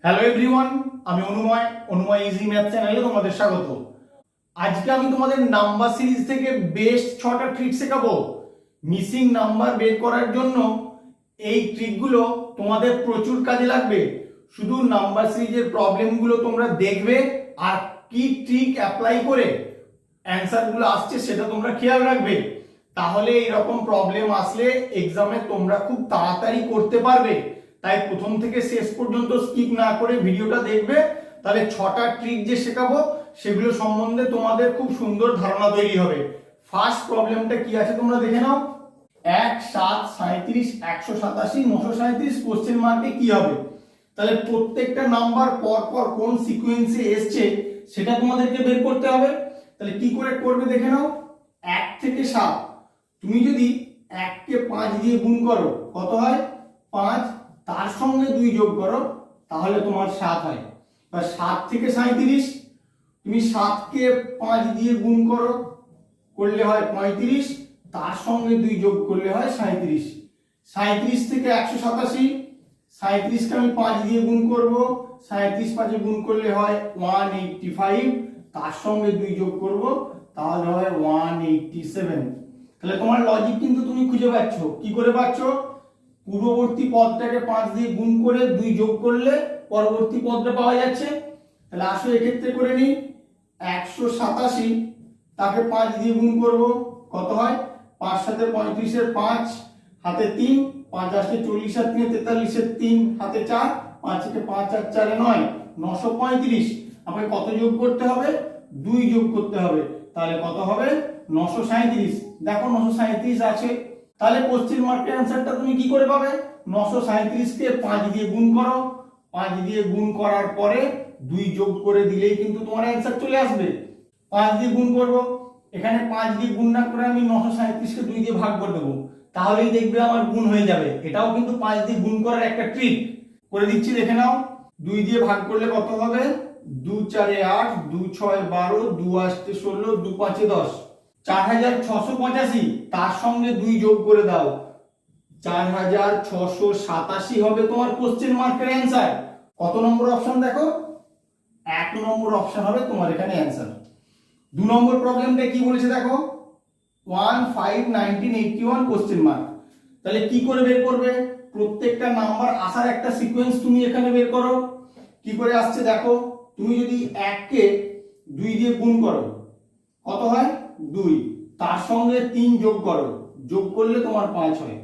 Hello everyone, আমি অনুময় easy math চ্যানেলে তোমাদের স্বাগত। আজকে আমি তোমাদের নাম্বার সিরিজ থেকে বেস্ট 6টা ট্রিক শেখাবো মিসিং নাম্বার বের করার জন্য। এই ট্রিকগুলো তোমাদের প্রচুর কাজে লাগবে। শুধু নাম্বার সিরিজের প্রবলেমগুলো তোমরা দেখবে আর কি ট্রিক অ্যাপ্লাই করে অ্যান্সারগুলো আসছে সেটা তোমরা খেয়াল রাখবে। তাহলে এইরকম প্রবলেম আসলে এক্সামে তোমরা খুব তাড়াতাড়ি করতে পারবে। তাই প্রথম থেকে শেষ পর্যন্ত স্কিপ না করে ভিডিওটা দেখবে, তাহলে 6টা ট্রিক যে শেখাবো সেগুলো সম্বন্ধে তোমাদের খুব সুন্দর ধারণা তৈরি হবে। ফার্স্ট প্রবলেমটা কি আছে তোমরা দেখে নাও। 1 7 37 187 937 কোশ্চেন মার্কে কি হবে। তাহলে প্রত্যেকটা নাম্বার পর পর কোন সিকোয়েন্সে এসছে সেটা তোমাদেরকে বের করতে হবে। তাহলে কি করে করবে দেখে নাও। 1 থেকে 7 তুমি যদি 1 কে 5 দিয়ে গুণ করো কত হয় 5, তার সঙ্গে 2 যোগ করো তাহলে তোমার 7 হয়। বা 7 থেকে 37 তুমি 7 কে 5 দিয়ে গুণ করো করলে হয় 35, তার সঙ্গে 2 যোগ করলে হয় 37। 37 থেকে 187, 37 কে আমি 5 দিয়ে গুণ করব, 37 5 গুণ করলে হয় 185, তার সঙ্গে 2 যোগ করব তাহলে হয় 187। তাহলে তোমার লজিক কিন্তু তুমি খুঁজে পাচ্ছ। কি করে পাচ্ছ? পূর্ববর্তী পদটাকে 5 দিয়ে গুণ করে 2 যোগ করলে পরবর্তী পদটা পাওয়া যাচ্ছে। তাহলে আসো এক্ষেত্রে করে নিই। 187 তাকে 5 দিয়ে গুণ করব, কত হয় 5 7 35 এর 5 হাতে 3, 5 8 40 আর 3 43 এর 3 হাতে 4, 5 থেকে 5 আর 4 9 935। আমাকে কত যোগ করতে হবে? 2 যোগ করতে হবে। তাহলে কত হবে 937। দেখো 937 আছে। তাহলে কোশ্চেন মার্কের অ্যানসারটা তুমি কি করে পাবে? 937 কে 5 দিয়ে গুণ করো, 5 দিয়ে গুণ করার পরে 2 যোগ করে দিলেই কিন্তু তোমার অ্যানসার চলে আসবে। 5 দিয়ে গুণ করব, এখানে 5 দিয়ে গুণ না করে আমি 937 কে 2 দিয়ে ভাগ করে দেব, তাহলেই দেখবে আমার গুণ হয়ে যাবে। এটাও কিন্তু 5 দিয়ে গুণ করার একটা ট্রিক করে দিচ্ছি, দেখে নাও। 2 দিয়ে ভাগ করলে কত হবে? 2 4 এ 8, 2 6 এ 12, 2 8 এ 16, 2 5 এ 10, 4685। তার সঙ্গে 2 যোগ করে দাও, 4687 হবে তোমার কোশ্চেন মার্কের অ্যানসার। কত নম্বর অপশন দেখো? 1 নম্বর অপশন হবে তোমার এখানে অ্যানসার। 2 নম্বর প্রবলেমটা কি বলেছে দেখো। 1 5 1981 কোশ্চেন মার্ক। তাহলে কি করে বের করবে? প্রত্যেকটা নাম্বার আসার একটা সিকোয়েন্স তুমি এখানে বের করো। কি করে আসছে দেখো। তুমি যদি 1 কে 2 দিয়ে গুণ করো কত হয় 2, তার সঙ্গে 3 যোগ করো, যোগ করলে তোমার 5 হয়।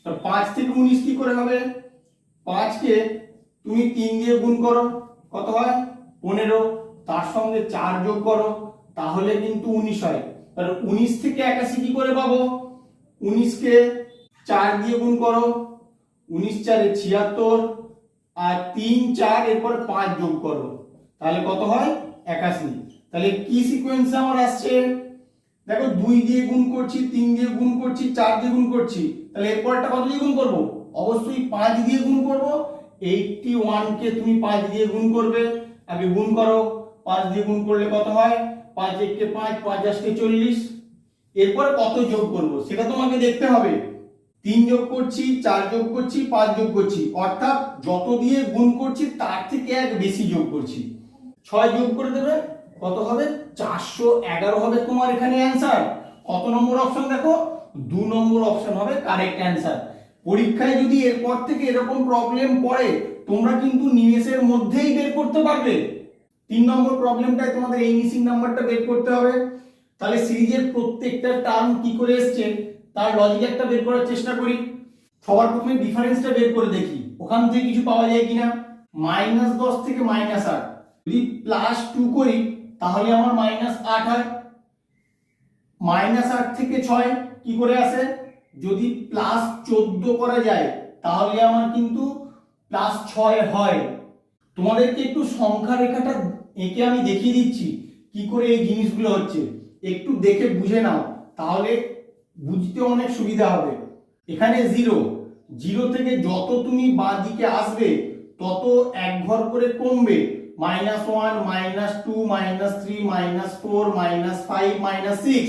তো 5 থেকে 19 কি করে হবে? 5 কে তুমি 3 দিয়ে গুণ করো কত হয় 15, তার সঙ্গে 4 যোগ করো তাহলে কিন্তু 19 হয়। তাহলে 19 থেকে 81 কি করে পাবো? 19 কে 4 দিয়ে গুণ করো, 19 4 এ 76, আর 3 4 এরপর 5 যোগ করো তাহলে কত হয় 81। তাহলে কি সিকোয়েন্সে আমার আসছে দেখো। 2 দিয়ে গুণ করছি, 3 দিয়ে গুণ করছি, 4 দিয়ে গুণ করছি, তাহলে এরপরটা কত দিয়ে গুণ করব? অবশ্যই 5 দিয়ে গুণ করব। 81 কে তুমি 5 দিয়ে গুণ করবে, আগে গুণ করো। 5 দিয়ে গুণ করলে কত হয় 5 1 কে 5, 5 8 কে 40। এরপর কত যোগ করব সেটা তোমাকে দেখতে হবে। 3 যোগ করছি, 4 যোগ করছি, 5 যোগ করছি, অর্থাৎ যত দিয়ে গুণ করছি তার থেকে এক বেশি যোগ করছি। 6 যোগ করে দেবে, কত হবে 411 হবে তোমার এখানে অ্যানসার। কত নম্বর অপশন দেখো? 2 নম্বর অপশন হবে কারেক্ট অ্যানসার। পরীক্ষায় যদি এরপর থেকে এরকম প্রবলেম পড়ে তোমরা কিন্তু নিমেষের মধ্যেই বের করতে পারবে। 3 নম্বর প্রবলেমটায় তোমাদের এই মিসিং নাম্বারটা বের করতে হবে। তাহলে সিরিজের প্রত্যেকটা টার্ম কি করে এসছে তার লজিক একটা বের করার চেষ্টা করি। সবার প্রথমে ডিফারেন্সটা বের করে দেখি ওখান থেকে কিছু পাওয়া যায় কিনা। -10 থেকে -8 যদি +2 করি তাহলে আমার -8 হয়। -8 থেকে 6 কি করে আসে? যদি +14 করা যায় তাহলে আমার কিন্তু +6 হয়। তোমাদেরকে একটু সংখ্যা রেখাটা এঁকে আমি দেখিয়ে দিচ্ছি কি করে এই জিনিসগুলো হচ্ছে, একটু দেখে বুঝে নাও তাহলে বুঝতে অনেক সুবিধা হবে। এখানে 0, 0 থেকে যত তুমি বাঁ দিকে আসবে তত এক ঘর করে কমবে। -1 -2 -3 -4 -5 -6,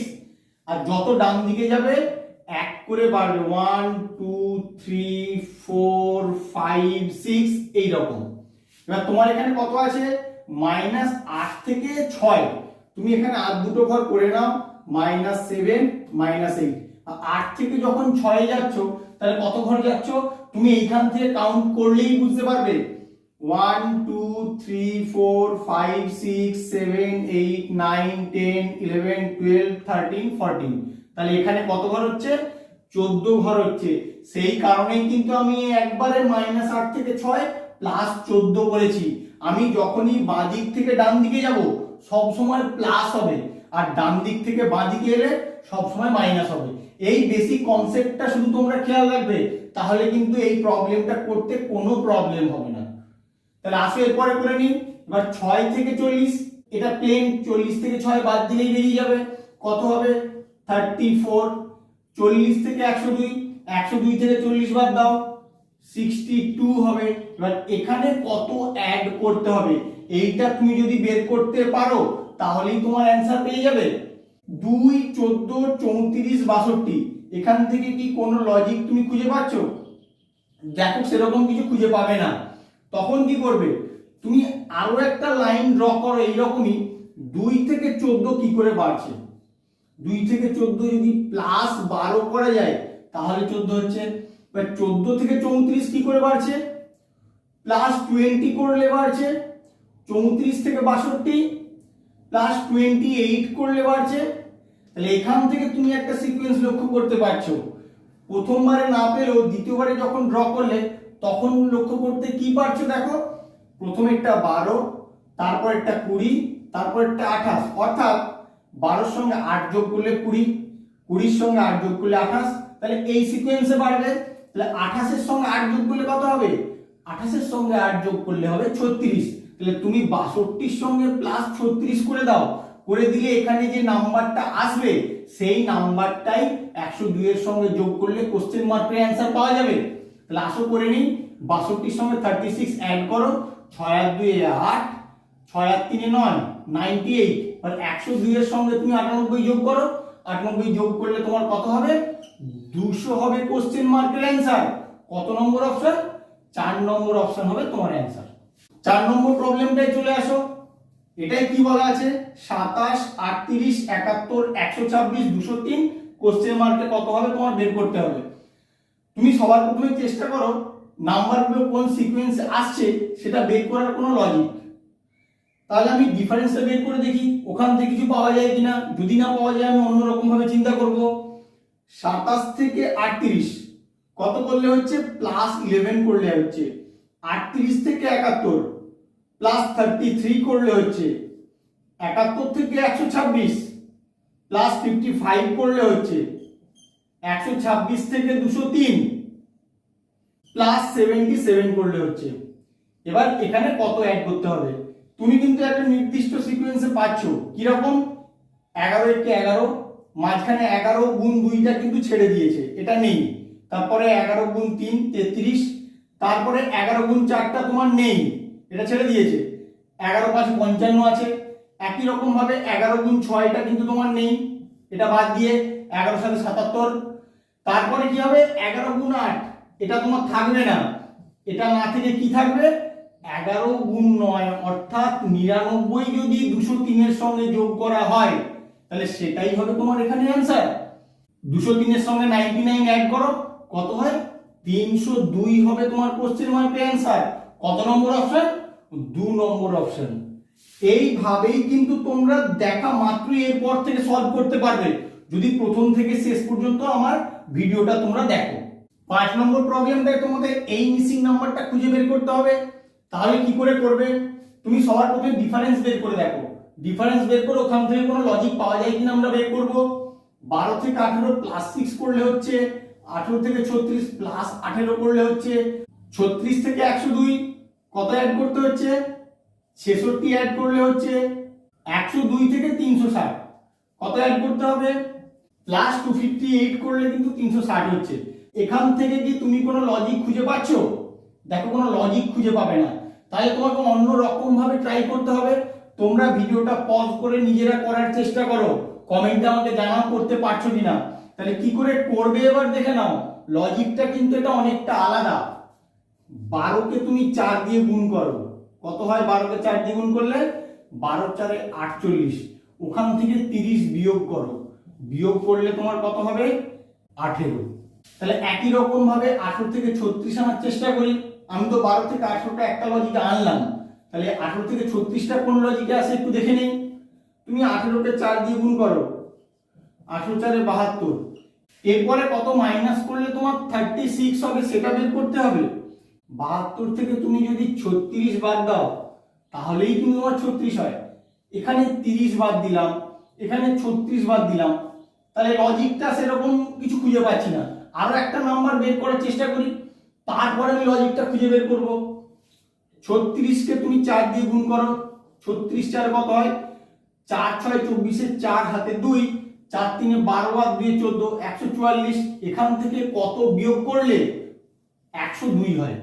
আর যত ডান দিকে যাবে এক করে বাড়বে 1 2 3 4 5 6 এই রকম। এবার তোমার এখানে কত আছে, -8 থেকে 6, তুমি এখানে আর দুটো ঘর করে নাও, -7 -8। 8 থেকে যখন 6 যাচ্ছ তাহলে কত ঘর যাচ্ছ, তুমি এইখান থেকে কাউন্ট করলেই বুঝতে পারবে। 1 2 3 4 5 6 7 8 9 10 11 12 13 14, তাহলে এখানে কত ঘর হচ্ছে, 14 ঘর হচ্ছে। সেই কারণেই কিন্তু আমি একবারে -8 থেকে 6 +14 করেছি। আমি যখনই বাঁ দিক থেকে ডান দিকে যাব সব সময় প্লাস হবে, আর ডান দিক থেকে বাঁ দিকে এলে সব সময় মাইনাস হবে। এই বেসিক কনসেপ্টটা শুধু তোমরা খেয়াল রাখবে, তাহলে কিন্তু এই প্রবলেমটা করতে কোনো প্রবলেম হবে না। তাহলে আসো এরপরে করে নিই। এবার 6 থেকে 40, এটা প্লেন, 40 থেকে 6 বাদ দিলেই বেরিয়ে যাবে, কত হবে 34। 40 থেকে 102, 102 থেকে 40 বাদ দাও, 62 হবে। এবার এখানে কত অ্যাড করতে হবে এইটা তুমি যদি বের করতে পারো তাহলেই তোমার অ্যান্সার পেয়ে যাবে। 2 14 34 62, এখান থেকে কি কোনো লজিক তুমি খুঁজে পাচ্ছ? দেখো সেরকম কিছু খুঁজে পাবে না। তখন কি করবে, তুমি আরো একটা লাইন ড্র করো এইরকমই, 2 থেকে 14 কি করে বাড়ছে, 2 থেকে 14 যদি +12 করা যায় তাহলে 14 হচ্ছে। এবার 14 থেকে 34 কি করে বাড়ছে, +20 করলে বাড়ছে। 34 থেকে 62 +28 করলে বাড়ছে। তাহলে এখান থেকে তুমি একটা সিকোয়েন্স লক্ষ্য করতে পারছো, প্রথমবারে না পেলেও দ্বিতীয়বারে যখন ড্র করলে তখন লক্ষ্য করতে কি পারছো, দেখো প্রথমে একটা 12, তারপর একটা 20, তারপর একটা 28, অর্থাৎ 12 সঙ্গে 8 যোগ করলে 20, 20 সঙ্গে 8 যোগ করলে 28, তাহলে এই সিকোয়েন্সে বাড়বে। তাহলে 28 এর সঙ্গে 8 যোগ করলে কত হবে, 28 এর সঙ্গে 8 যোগ করলে হবে 36। তাহলে তুমি 62 এর সঙ্গে +36 করে দাও, করে দিলে এখানে যে নাম্বারটা আসবে সেই নাম্বারটাই 102 এর সঙ্গে যোগ করলে কোশ্চেন মার্কের অ্যান্সার পাওয়া যাবে। তাহলে আসো করে নিই, 62 এর সঙ্গে 36 অ্যাড করো, 6 আর 2 এ 8, 6 আর 3 এ 9, 98। আর 102 এর সঙ্গে তুমি 98 যোগ করো, 98 যোগ করলে তোমার কত হবে, 200 হবে কোশ্চেন মার্কের অ্যান্সার। কত নম্বর অপশন, 4 নম্বর অপশন হবে তোমার অ্যান্সার। 4 নম্বর প্রবলেমটাই চলে আসো। এটাই কি বলা আছে, 27 38 71 126 203, কোশ্চেন মার্কে কত হবে তোমার বের করতে হবে। তুমি সবার প্রথমে চেষ্টা করো নাম্বারগুলো কোন সিকোয়েন্সে আসছে সেটা বের করার কোনো লজিক। তাহলে আমি ডিফারেন্সটা বের করে দেখি ওখান থেকে কিছু পাওয়া যায় কিনা, যদি না পাওয়া যায় আমি অন্যরকম ভাবে চিন্তা করব। 27 থেকে 38 কত করলে হচ্ছে, +11 করলে হচ্ছে। 38 থেকে 71 +33 করলে হচ্ছে। 71 থেকে 126 +55 করলে হচ্ছে। 126 থেকে 203 +77 করলে হচ্ছে। এবার এখানে কত অ্যাড করতে হবে, তুমি কিন্তু একটা নির্দিষ্ট সিকোয়েন্সে পাচ্ছ, কিরকম 11 কে 11, মাঝখানে 11 গুণ 2টা কিন্তু ছেড়ে দিয়েছে, এটা নেই। তারপরে 11 গুণ 3 33, তারপরে 11 গুণ 4টা তোমার নেই, এটা ছেড়ে দিয়েছে। 11 5 55 আছে। একই রকম ভাবে 11 গুণ 6টা কিন্তু তোমার নেই, এটা বাদ দিয়ে 11 সাথে 77। তারপরে কি হবে, 11 গুণ 8 এটা তোমার থাকবে না, এটা না থেকে কি থাকবে, 11 গুণ 9 অর্থাৎ 99 যদি 203 এর সঙ্গে যোগ করা হয় তাহলে সেটাই হবে তোমার এখানে অ্যান্সার। 203 এর সঙ্গে 99 অ্যাড করো, কত হয় 302 হবে তোমার কোশ্চেন মার্কের অ্যান্সার। কত নম্বর অপশন, 2 নম্বর অপশন। এইভাবেই কিন্তু তোমরা দেখা মাত্রই এরপর থেকে সলভ করতে পারবে, যদি প্রথম থেকে শেষ পর্যন্ত আমার ভিডিওটা তোমরা দেখো। 5 নম্বর প্রবলেমটায় তোমাদের এই মিসিং নাম্বারটা খুঁজে বের করতে হবে। তাহলে কি করে করবে, তুমি সবার প্রথমে ডিফারেন্স বের করে দেখো, ডিফারেন্স বের করে ওখান থেকে কোনো লজিক পাওয়া যায় কিনা আমরা বের করব। 12 থেকে 18 +6 করলে হচ্ছে, 18 থেকে 36 +18 করলে হচ্ছে। 36 থেকে 102 কত অ্যাড করতে হচ্ছে, 66 অ্যাড করলে হচ্ছে। 102 থেকে 360 কত অ্যাড করতে হবে, +258 করলে কিন্তু 360 হচ্ছে। এখান থেকে কি তুমি কোনো লজিক খুঁজে পাচ্ছ, দেখো কোনো লজিক খুঁজে পাবে না। তাহলে তোমাকে অন্য রকম ভাবে ট্রাই করতে হবে। তোমরা ভিডিওটা পজ করে নিজেরা করার চেষ্টা করো, কমেন্টে আমাকে জানাও করতে পারছো কিনা। তাহলে কি করে করবে এবার দেখে নাও, লজিকটা কিন্তু এটা অনেকটা আলাদা। 12 কে তুমি 4 দিয়ে গুণ করো, কত হয় 12কে 4 দিয়ে গুণ করলে? 12 4 48। ওখান থেকে 30 বিয়োগ করো, বিয়োগ করলে তোমার কত হবে? 18। তাহলে একই রকম ভাবে 18 থেকে 36 আনার চেষ্টা করি। আমি তো 12 থেকে 18টা একটা লজিকে আনলাম, তাহলে 18 থেকে 36টা কোন লজিকে আসে একটু দেখে নেই। তুমি 18কে 4 দিয়ে গুণ করো, 18 4 72। এরপরে কত মাইনাস করলে তোমার 36 হবে সেটা বের করতে হবে। 72 থেকে তুমি যদি 36 বাদ দাও তাহলেই কিন্তু তোমার 36 হয়। এখানে 30 বাদ দিলাম, এখানে 36 বাদ দিলাম, তাহলে লজিকটা সেরকম কিছু খুঁজে পাচ্ছি না। আরো একটা নাম্বার বের করার চেষ্টা করি, তারপরে আমি লজিকটা খুঁজে বের করব। 36কে তুমি 4 দিয়ে গুণ করো, 36 4 কত হয়? 4 6 24, 4 হাতে 2, 4 3 12 বাদ 2 14, 144। এখান থেকে কত বিয়োগ করলে 102 হয়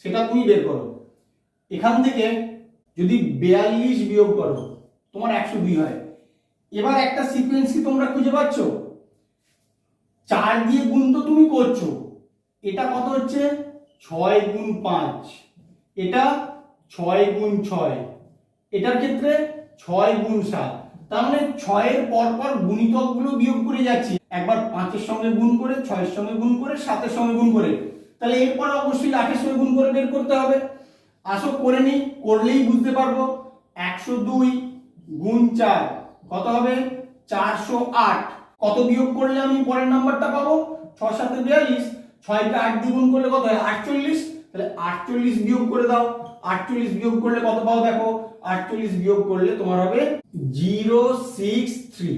সেটা তুমি বের করো। এখান থেকে যদি 42 বিয়োগ করো তোমার 102 হয়। এবার একটা সিকোয়েন্স কি তোমরা খুঁজে পাচ্ছ? 4 দিয়ে গুণ তো তুমি করছো, এটা কত হচ্ছে? 6 গুণ 5, এটা 6 গুণ 6, এটার ক্ষেত্রে 6 গুণ 7। তার মানে 6 এর পর পর গুণিতকগুলো বিয়োগ করে যাচ্ছি, একবার 5 এর সঙ্গে গুণ করে, 6 এর সঙ্গে গুণ করে, 7 এর সঙ্গে গুণ করে, তাহলে এরপর অবশ্যই 8 এর সঙ্গে গুণ করে বের করতে হবে। আসো করে নিই, করলেই বুঝতে পারবো। 102 গুণ 4 কত হবে? 408। কত বিয়োগ করলে আমি পরের নাম্বারটা পাবো? 6 7 42, 6 কে 8 দিয়ে গুণ করলে কত হয়? 48। তাহলে 48 বিয়োগ করে দাও, 48 বিয়োগ করলে কত পাও দেখো? 48 বিয়োগ করলে তোমার হবে 063,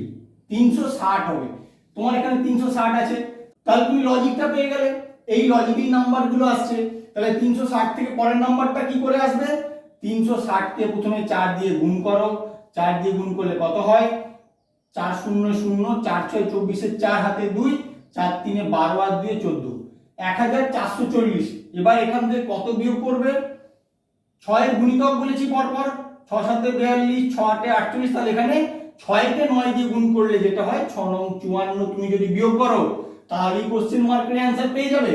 360 হবে। তোমার এখানে 360 আছে, তাহলে তুমি লজিকটা পেয়ে গেলে। এই লজিকেই নাম্বারগুলো আসছে, তাহলে 360 থেকে পরের নাম্বারটা কি করে আসবে? 360 কে প্রথমে 4 দিয়ে গুণ করো, 4 দিয়ে গুণ করলে কত হয়? 4 0 0, 4 6 24, 4 হাতে 2, 4 3 12 আর 2 14, 1440। এবার এখান থেকে কত বিয়োগ করবে? 6 এর গুণিতক বলেছি পরপর, 6 7 42, 6 8 48। তাহলে এখানে 6 কে 9 দিয়ে গুণ করলে যেটা হয় 6 9 54। তুমি যদি বিয়োগ করো তাহলেই কোশ্চেন মার্কের অ্যানসার পেয়ে যাবে।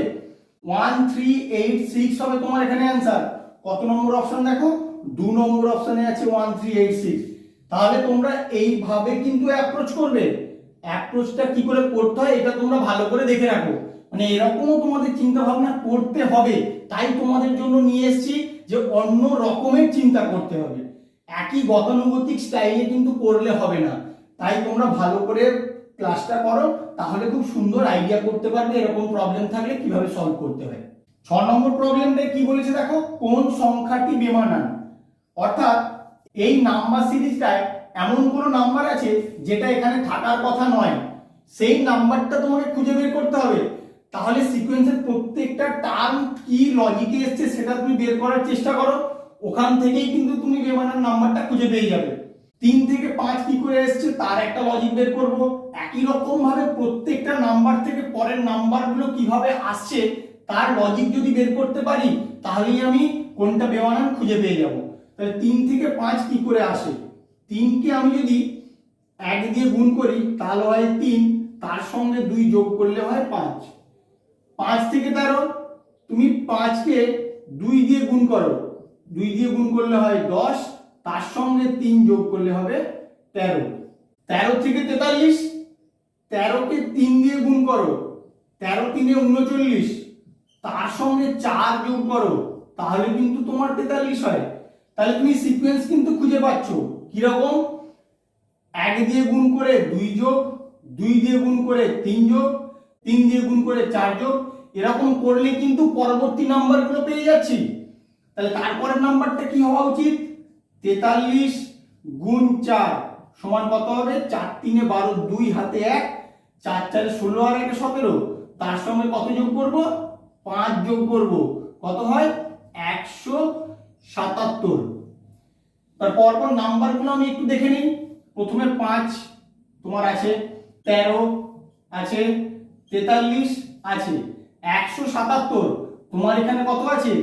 1386 হবে তোমার এখানে অ্যানসার। কত নম্বর অপশন দেখো? 2 নম্বর অপশনে আছে 1386। তাহলে তোমরা এইভাবে কিন্তু অ্যাপ্রোচ করবে। অ্যাপ্রোচটা কি করে করতে হয় এটা তোমরা ভালো করে দেখে রাখো, মানে এরকমও তোমাদের চিন্তা ভাবনা করতে হবে। তাই তোমাদের জন্য নিয়ে এসেছি যে অন্য রকমের চিন্তা করতে হবে, একই গতানুগতিক স্টাইলে কিন্তু করলে হবে না। তাই তোমরা ভালো করে ক্লাসটা করো, তাহলে খুব সুন্দর আইডিয়া করতে পারবে এরকম প্রবলেম থাকলে কিভাবে সলভ করতে হয়। 6 নম্বর প্রবলেমটা কি বলেছে দেখো? কোন সংখ্যাটি বেমানান? অর্থাৎ এই নাম্বার সিরিজটায় এমন কোন নাম্বার আছে যেটা এখানে থাকার কথা নয়, সেই নাম্বারটা তোমাকে খুঁজে বের করতে হবে। তাহলে সিকোয়েন্সের প্রত্যেকটা টার্ম কি লজিকে এসছে সেটা তুমি বের করার চেষ্টা করো, ওখান থেকেই কিন্তু তুমি বেমানান নাম্বারটা খুঁজে পেয়ে যাবে। 3 থেকে 5 কি করে এসছে তার একটা লজিক বের করব। একই রকম ভাবে প্রত্যেকটা নাম্বার থেকে পরের নাম্বারগুলো কিভাবে আসছে তার লজিক যদি বের করতে পারি তাহলেই আমি কোনটা বেমানান খুঁজে পেয়ে যাব। তাহলে 3 থেকে 5 কি করে আসে? 3 কে আমি যদি 1 দিয়ে গুণ করি তাহলে হয় 3, তার সঙ্গে 2 যোগ করলে হয় 5। 5 থেকে 13, তুমি 5 কে 2 দিয়ে গুণ করো, 2 দিয়ে গুণ করলে হয় 10, তার সঙ্গে 3 যোগ করলে হবে 13। 13 থেকে 43, 13 কে 3 দিয়ে গুণ করো, 13 3 39, তার সঙ্গে 4 যোগ করো, তাহলে কিন্তু তোমার 43 হয়। তাহলে তুমি সিকোয়েন্স কিন্তু খুঁজে পাচ্ছ কিরকম? 1 দিয়ে গুণ করে 2 যোগ, 2 দিয়ে গুণ করে 3 যোগ, 3 দিয়ে গুণ করে 4 যোগ, এরকম করলে কিন্তু পরবর্তী নাম্বারগুলো পেয়ে যাচ্ছি। তাহলে তারপরের নাম্বারটা কি হওয়া উচিত? 43 গুণ 4 সমান কত হবে? 4 3 12, 2 হাতে 1, 4 4 16 আর 1 17, তার সঙ্গে কত যোগ করব? 5 যোগ করব, কত হয়? 177। তারপর নাম্বারগুলো আমি একটু দেখে নিই। প্রথমে 5 তোমার আছে, 13 আছে, 43 আছে, 177 তোমার এখানে কত আছে?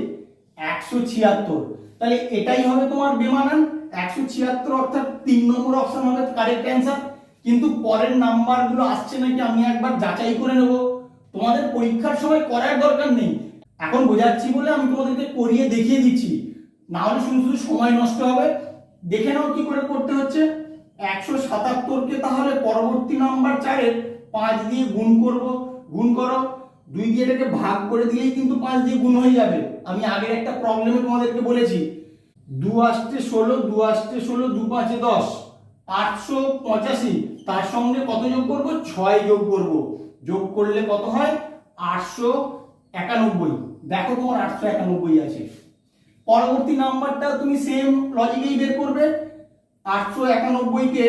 176। তাহলে এটাই হবে তোমার বেমানান 176, অর্থাৎ 3 নম্বর অপশন হবে কারেক্ট অ্যান্সার। কিন্তু পরের নাম্বারগুলো আসছে নাকি আমি একবার যাচাই করে নেব, তোমাদের পরীক্ষার সময় করার দরকার নেই, এখন বোঝাচ্ছি বলে আমি তোমাদেরকে করিয়ে দেখিয়ে দিচ্ছি। না হলে শুধু শুধু সময় নষ্ট হবে। দেখে নাও কি করে করতে হচ্ছে। 177কে তাহলে পরবর্তী নাম্বার 4-এর 5 দিয়ে গুণ করব, গুণ করো, 2 দিয়ে এটাকে ভাগ করে দিলেই কিন্তু 5 দিয়ে গুণ হয়ে যাবে। আমি আগের একটা প্রবলেমে তোমাদেরকে বলেছি 2 আষ্টে 16, 2 আষ্টে 16, 2 5-এ 10, 885। তার সঙ্গে কত যোগ করব? 6 যোগ করব। যোগ করলে কত হয়? 891। দেখো তোমার 891 আছে। পরবর্তী নাম্বারটা তুমি সেম লজিকেই বের করবে। 891কে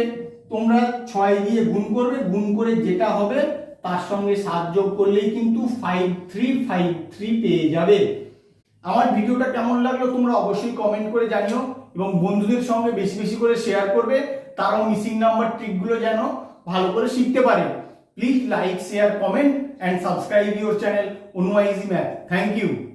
তোমরা 6 দিয়ে গুণ করবে, গুণ করে যেটা হবে তার সঙ্গে 7 যোগ করলেই কিন্তু 5353 পেয়ে যাবে। আমার ভিডিওটা কেমন লাগলো তোমরা অবশ্যই কমেন্ট করে জানিও এবং বন্ধুদের সঙ্গে বেশি বেশি করে শেয়ার করবে, তারাও মিসিং নাম্বার ট্রিকগুলো যেন ভালো করে শিখতে পারে। Please like, share, comment and subscribe your channel Onua Easy Math. Thank you.